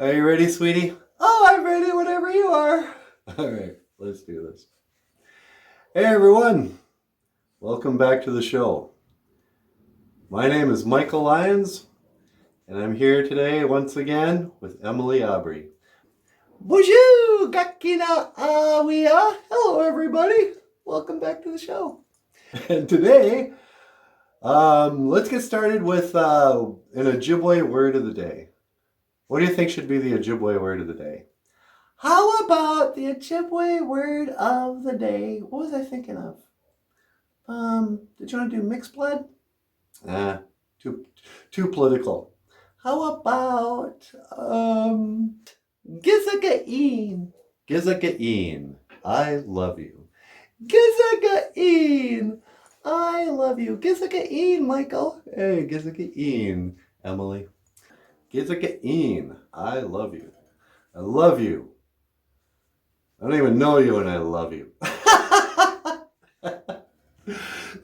Are you ready, sweetie? Oh, I'm ready whenever you are. All right, let's do this. Hey, everyone. Welcome back to the show. My name is Michael Lyons, and I'm here today once again with Emily Aubry. BOOZHOO! Gakina awia! Hello, everybody. Welcome back to the show. And today, let's get started with an OJIBWE word of the day. What do you think should be the OJIBWE word of the day? How about the OJIBWE word of the day? What was I thinking of? Did you want to do mixed blood? Too political. How about Gizagain? Gizagain. I love you. Gizagain. I love you. Gizagain, Michael. Hey, Gizagain, Emily. Gizagain. I love you. I love you. I don't even know you and I love you.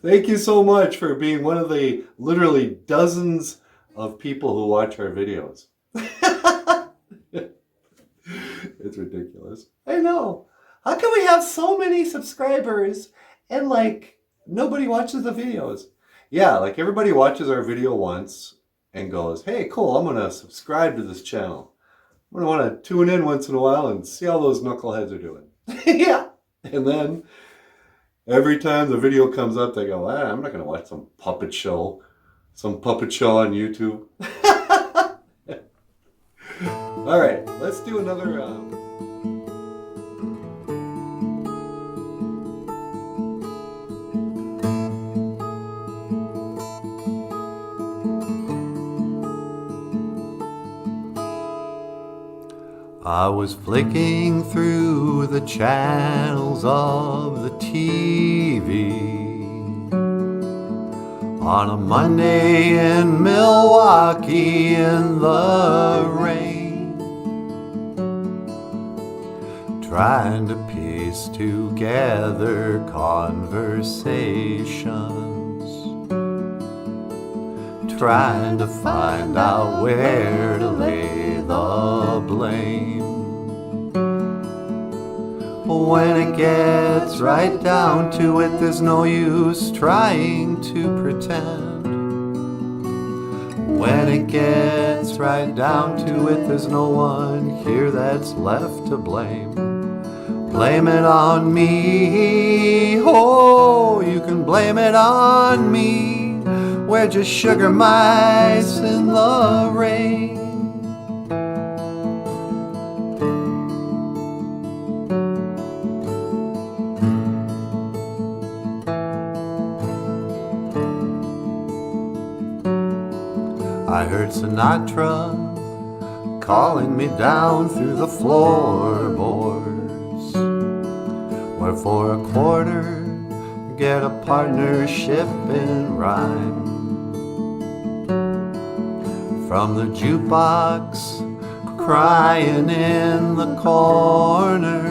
Thank you so much for being one of the literally dozens of people who watch our videos. It's ridiculous. I know. How can we have so many subscribers and nobody watches the videos? Yeah, everybody watches our video once and goes, hey, cool, I'm going to subscribe to this channel. I'm going to want to tune in once in a while and see how those knuckleheads are doing. Yeah. And then every time the video comes up, they go, I'm not going to watch some puppet show on YouTube. All right, let's do another... I was flicking through the channels of the TV on a Monday in Milwaukee in the rain, trying to piece together conversations, trying to find out where to lay the blame. When it gets right down to it, there's no use trying to pretend. When it gets right down to it, there's no one here that's left to blame. Blame it on me, oh, you can blame it on me. We're just sugar mice in the rain. I heard Sinatra calling me down through the floorboards, where for a quarter get a partnership in rhyme. From the jukebox crying in the corner,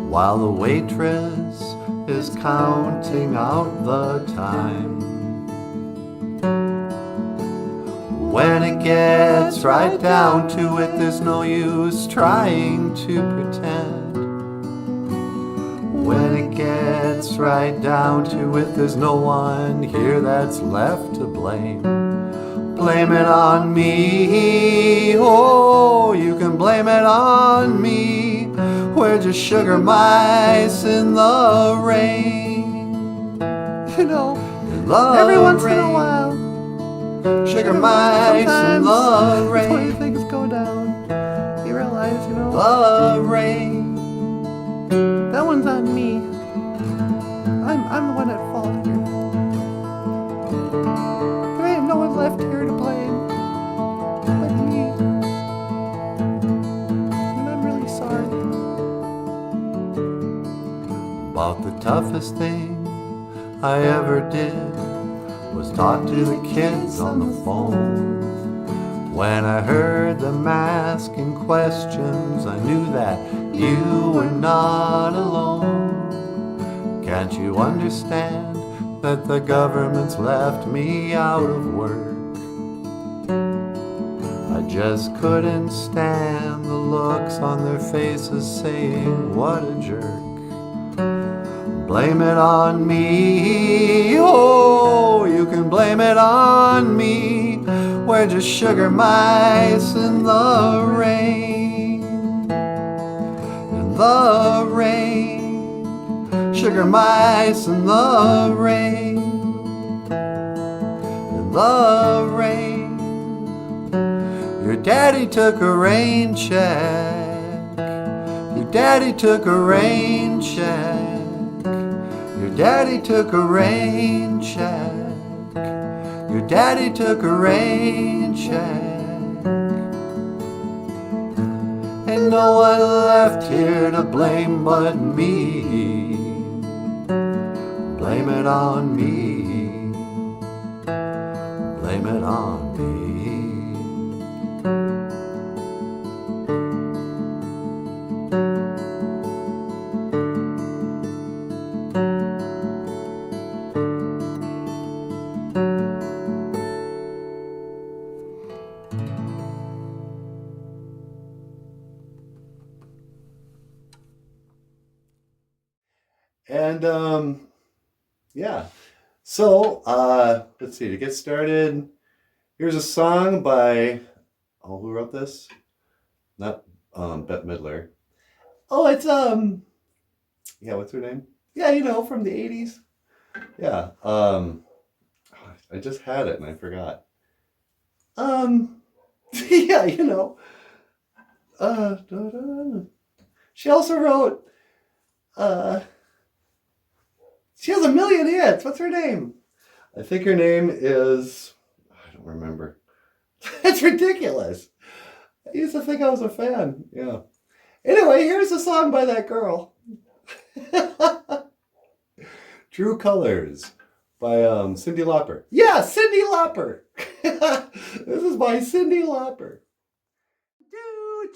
while the waitress is counting out the time. When it gets right down to it, there's no use trying to pretend. When it gets right down to it, there's no one here that's left to blame. Blame it on me, oh, you can blame it on me. We're just sugar mice in the rain. You know, every once in a while, sugar mice in the rain. When things go down, you realize, the rain. That one's on me. I'm the one at fault here. There ain't no one left here to blame but me. And I'm really sorry. About the toughest thing I ever did was talk to the kids on the phone. When I heard them asking questions, I knew that you were not alone. Can't you understand that the government's left me out of work? I just couldn't stand the looks on their faces saying, what a jerk. Blame it on me, oh, you can blame it on me. We're just sugar mice in the rain. In the rain. Sugar mice in the rain. In the rain. Your daddy took a rain check. Your daddy took a rain check. Your daddy took a rain check. Your daddy took a rain check. Ain't no one left here to blame but me. Blame it on me. Blame it on me. And yeah, so let's see, to get started, here's a song by, oh, who wrote this? Not Bette Midler. Oh, it's yeah, what's her name? Yeah, you know, from the 80s. Yeah, I just had it and I forgot. Yeah, you know, she also wrote, she has a million hits. What's her name? I think her name is, I don't remember. It's ridiculous. I used to think I was a fan. Yeah. Anyway, here's a song by that girl. True Colors by Cyndi Lauper. Yeah, Cyndi Lauper. This is by Cyndi Lauper.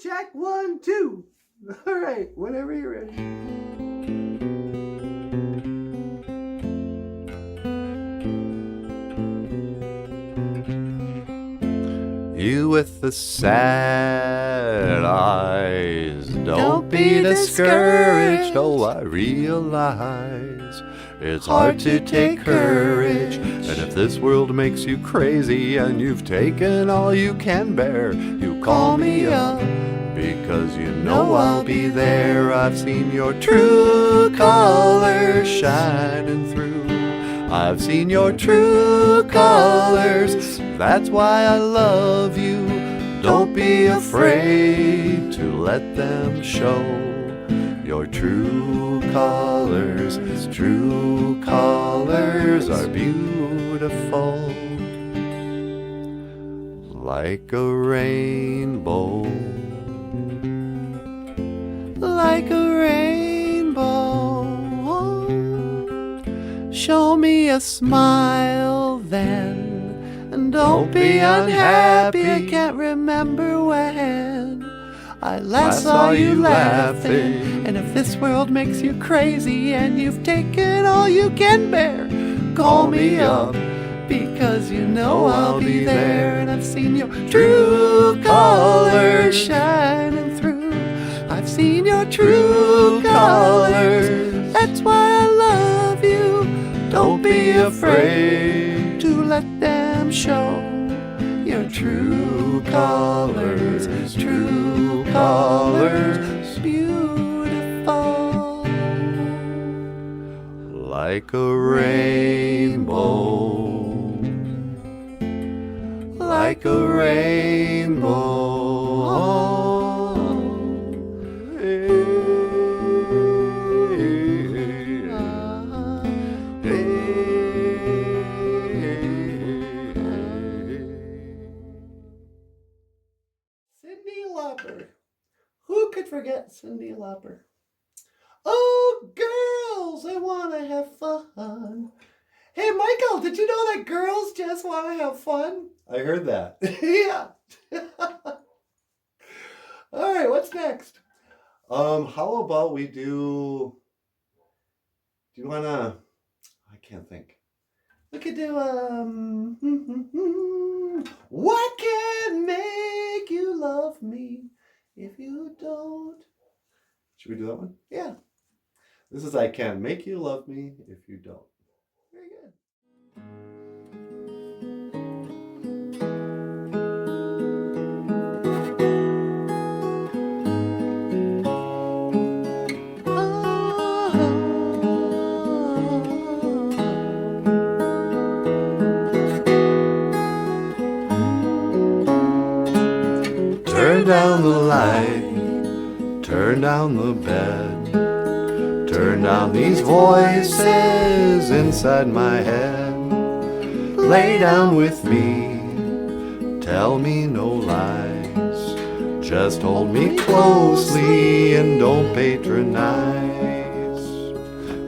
Check 1, 2. All right, whenever you're ready. You with the sad eyes, don't be discouraged. Oh, I realize it's hard to take courage. And if this world makes you crazy and you've taken all you can bear, you call me up, because you know I'll be there. I've seen your true colors shining through. I've seen your true colors, that's why I love you. Don't be afraid to let them show. Your true colors are beautiful. Like a rainbow. Like a rainbow. Show me a smile then, and don't be unhappy. I can't remember when I last saw you laughing. And if this world makes you crazy and you've taken all you can bear, call me up, because you know I'll be there. And I've seen your true colors shining through. I've seen your true colors, that's why I love you. Don't be afraid to let them show. Your true colors, beautiful. Like a rainbow. Like a rainbow. Who could forget Cyndi Lauper? Oh, girls, I want to have fun. Hey, Michael, did you know that girls just want to have fun? I heard that. Yeah. All right, what's next? How about we do you want to, I can't think. We could do, what can make you Should we do that one? Yeah. This is I Can't Make You Love Me If You Don't. Very good. Turn down the light, turn down the bed, turn down these voices inside my head. Lay down with me, tell me no lies, just hold me closely and don't patronize.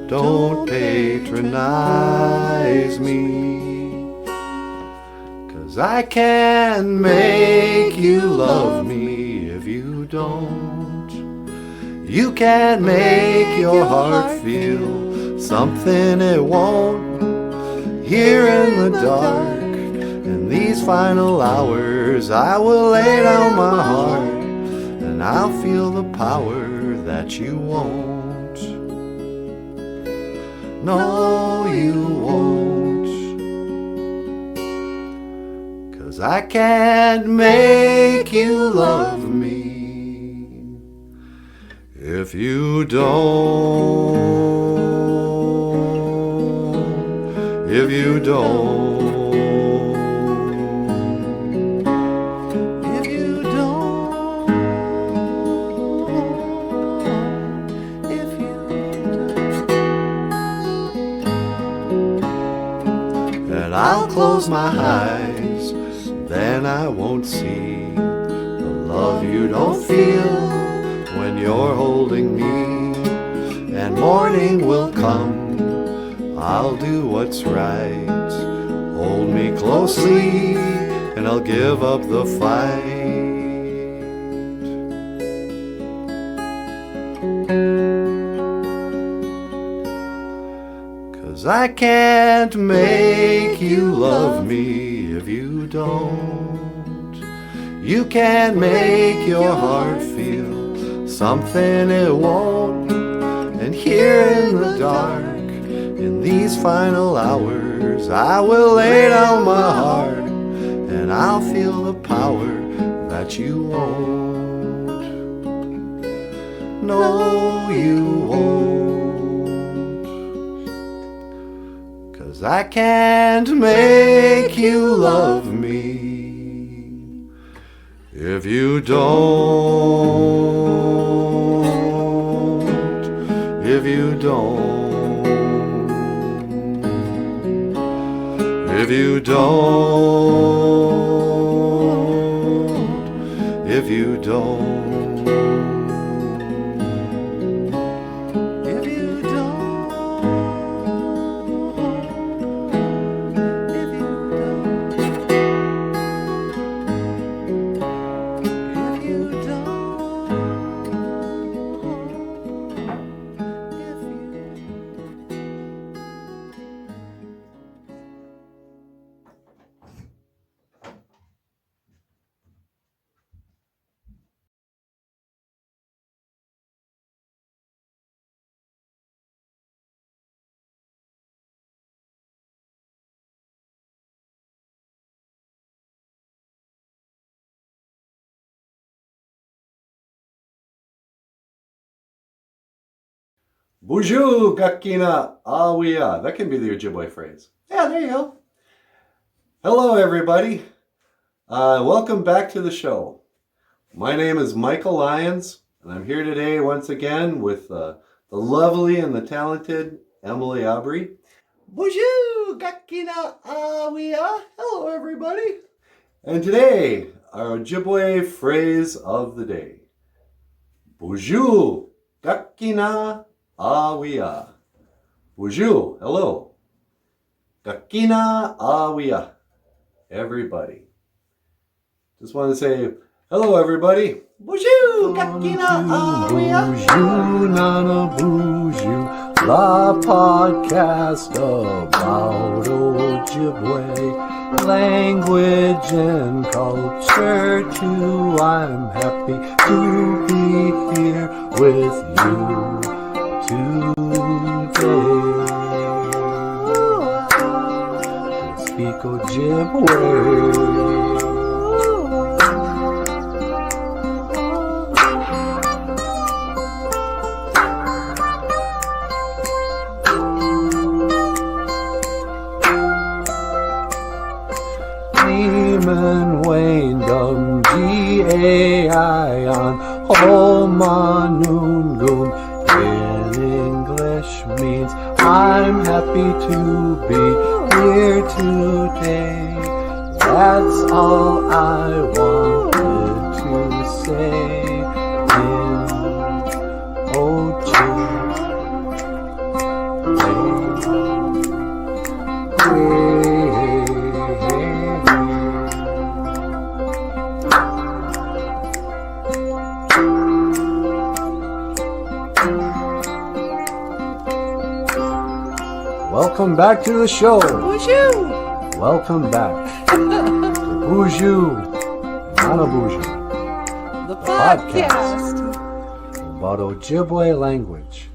Don't patronize me. I can't make you love me if you don't. You can't make your heart feel something it won't. Here in the dark, in these final hours, I will lay down my heart and I'll feel the power that you won't. No, you won't. I can't make you love me if you don't. If you don't. If you don't. If you don't. And I'll close my eyes, then I won't see the love you don't feel when you're holding me. And morning will come, I'll do what's right. Hold me closely and I'll give up the fight. 'Cause I can't make you love me if you don't. You can't make your heart feel something it won't. And here in the dark, in these final hours, I will lay down my heart and I'll feel the power that you won't. No, you won't. 'Cause I can't make you love me if you don't. If you don't. If you don't. If you don't. BOOZHOO Gakina Awiya. That can be the Ojibwe phrase. Yeah, there you go. Hello, everybody. Welcome back to the show. My name is Michael Lyons, and I'm here today once again with the lovely and the talented Emily Aubrey. BOOZHOO Gakina Awiya. Hello, everybody. And today, our Ojibwe phrase of the day. BOOZHOO Gakina Awiya. BOOZHOO, hello. Gakina Awiya. Everybody. Just want to say hello, everybody. BOOZHOO Gakina Awiya. BOOZHOO, NANABOOZHOO, la podcast about Ojibwe. language and culture too. I'm happy to be here with you today. To speak Ojibwe. Wayndom G-A-I-on Homanungun in English means I'm happy to be here today. That's all I wanted to say in Welcome back to the show. BOOZHOO. Welcome back to BOOZHOO, NANABOOZHOO, The podcast about Ojibwe language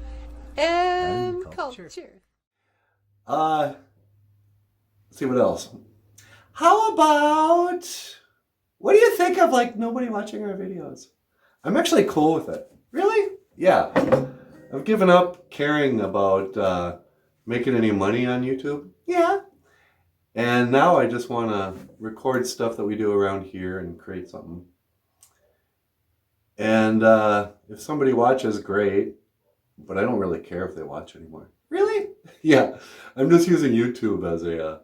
and culture. Let's see what else. How about, what do you think of like nobody watching our videos? I'm actually cool with it. Really? Yeah. I've given up caring about making any money on YouTube. Yeah. And now I just want to record stuff that we do around here and create something. And if somebody watches, great. But I don't really care if they watch anymore. Really? Yeah. I'm just using YouTube as a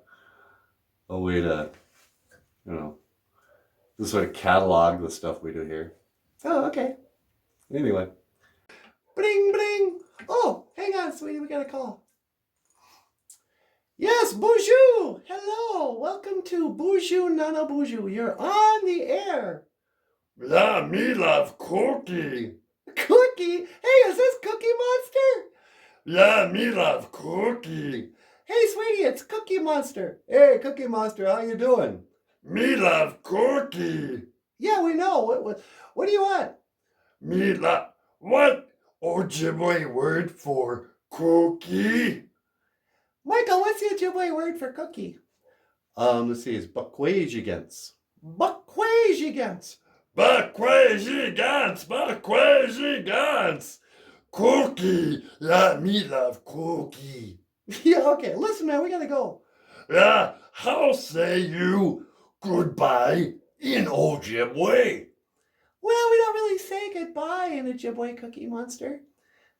way to, you know, just sort of catalog the stuff we do here. Oh, okay. Anyway. Bling, bling. Oh, hang on, sweetie. We got a call. Yes, BOOZHOO! Hello! Welcome to BOOZHOO, NANABOOZHOO. You're on the air. Yeah, me love Cookie. Cookie? Hey, is this Cookie Monster? Yeah, me love Cookie. Hey, sweetie, it's Cookie Monster. Hey, Cookie Monster, how you doing? Me love Cookie. Yeah, we know. What do you want? Me love... What Ojibwe word for cookie? Michael, what's the Ojibwe word for cookie? Let's see, it's Buckwagigants. Buckwagigants. Buckwagigants, Buckwagigants. Cookie, yeah, me love Cookie. Yeah, okay, listen, man, we gotta go. Yeah, how say you goodbye in Ojibwe? Well, we don't really say goodbye in Ojibwe, Cookie Monster.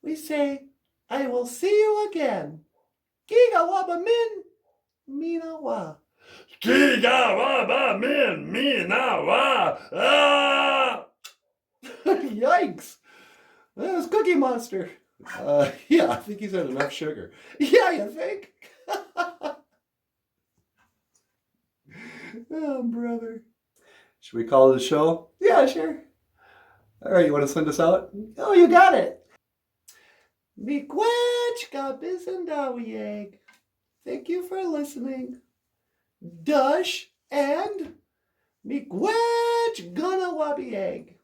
We say, I will see you again. Giga waba min, mina wa. Giga waba min, mina wa. Ah! Yikes. That was Cookie Monster. Yeah, I think he's had enough sugar. Yeah, you think? Oh, brother. Should we call it a show? Yeah, sure. All right, you want to send us out? Oh, you got it. Miigwech bizendawiyeg. Thank you for listening. Dush and miigwech ganawabieg.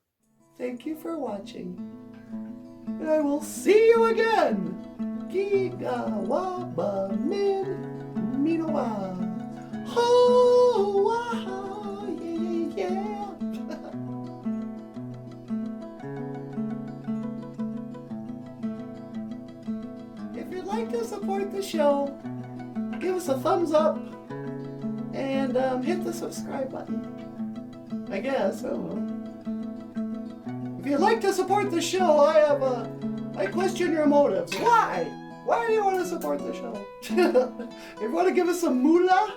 Thank you for watching. And I will see you again. Giga waba min minawa. Ho wah yeah. If you'd like to support the show, give us a thumbs up and hit the subscribe button. I guess, I don't know. If you'd like to support the show, I question your motives. Why? Why do you want to support the show? If you want to give us some moolah,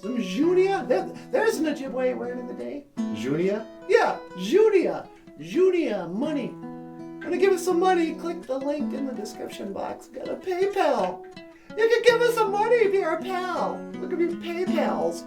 some junia, there's an Ojibwe word of the day. Junia? Yeah, junia. Junia, money. Want to give us some money? Click the link in the description box. Got a PayPal. You can give us some money if you're a pal. Look at me, PayPals.